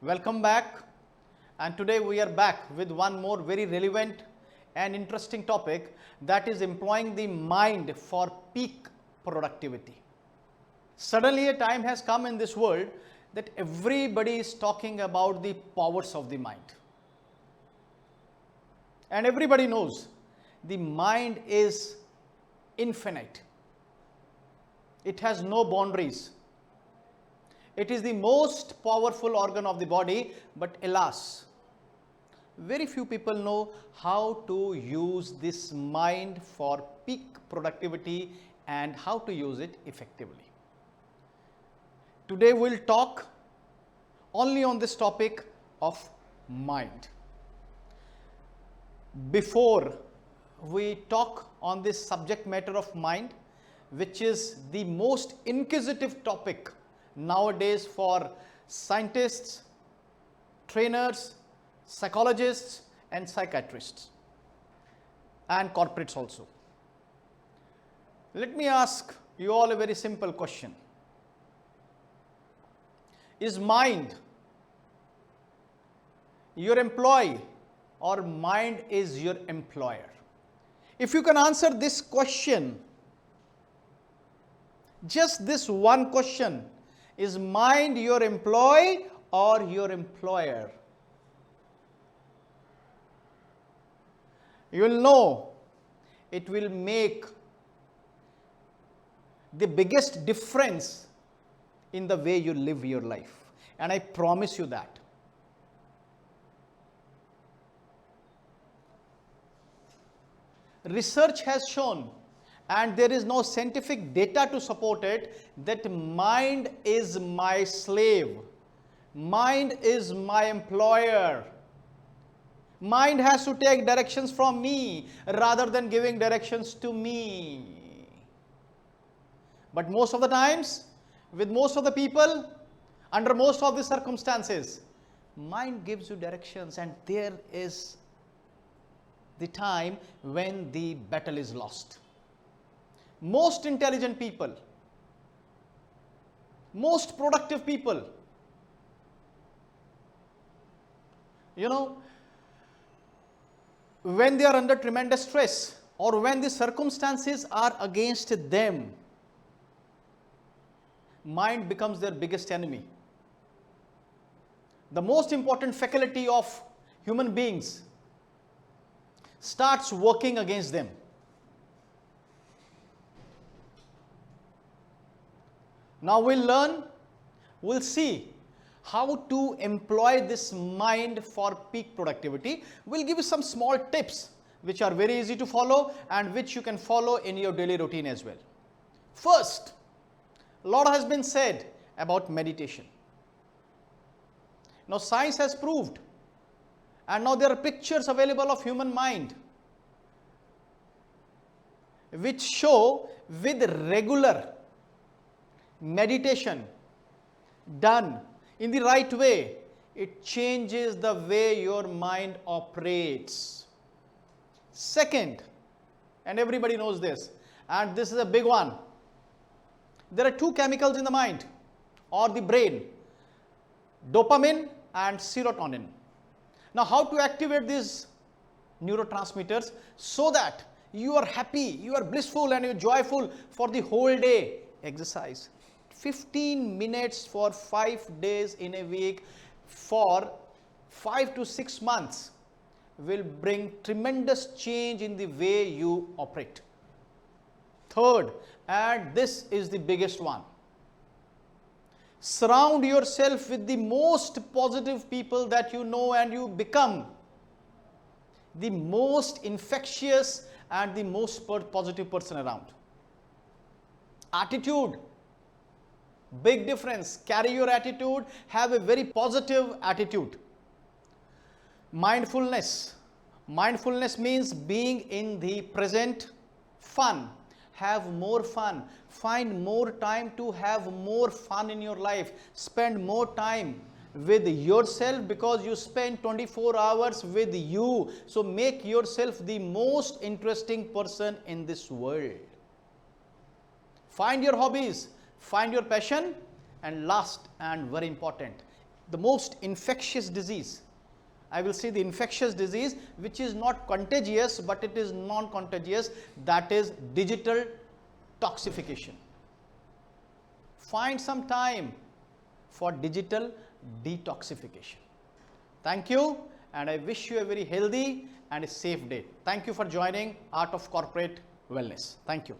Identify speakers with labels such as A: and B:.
A: Welcome back, and today we are back with one more very relevant and interesting topic, that is employing the mind for peak productivity. Suddenly a time has come in this world that everybody is talking about the powers of the mind, and everybody knows the mind is infinite. It has no boundaries. It is the most powerful organ of the body, but alas, very few people know how to use this mind for peak productivity and how to use it effectively. Today we'll talk only on this topic of mind. Before we talk on this subject matter of mind, which is the most inquisitive topic nowadays for scientists, trainers, psychologists and psychiatrists, and corporates also. Let me ask you all a very simple question. Is mind your employee or mind is your employer? If you can answer this question, just this one question, is mind your employee or your employer? You will know it will make the biggest difference in the way you live your life, and I promise you that. Research has shown, and there is no scientific data to support it, that mind is my slave, mind is my employer. Mind has to take directions from me rather than giving directions to me. But most of the times, with most of the people, under most of the circumstances, mind gives you directions, and there is the time when the battle is lost. Most intelligent people, most productive people, when they are under tremendous stress or when the circumstances are against them, mind becomes their biggest enemy. The most important faculty of human beings starts working against them. Now we'll see how to employ this mind for peak productivity. We'll give you some small tips which are very easy to follow and which you can follow in your daily routine as well. First, a lot has been said about meditation. Now science has proved, and now there are pictures available of human mind which show with regular meditation done in the right way, it changes the way your mind operates. Second, and everybody knows this, and this is a big one, there are two chemicals in the mind or the brain, dopamine and serotonin. Now how to activate these neurotransmitters so that you are happy, you are blissful and you are joyful for the whole day? Exercise. 15 minutes for 5 days in a week for 5 to 6 months will bring tremendous change in the way you operate. Third, and this is the biggest one, surround yourself with the most positive people that you know, and you become the most infectious and the most positive person around. Attitude, big difference. Carry your attitude, have a very positive attitude. Mindfulness. Mindfulness means being in the present. Fun. Have more fun. Find more time to have more fun in your life. Spend more time with yourself, because you spend 24 hours with you. So make yourself the most interesting person in this world. Find your hobbies, find your passion, and last and very important, the most infectious disease. I will say the infectious disease which is not contagious but it is non-contagious, that is digital toxification. Find some time for digital detoxification. Thank you, and I wish you a very healthy and a safe day. Thank you for joining Art of Corporate Wellness. Thank you.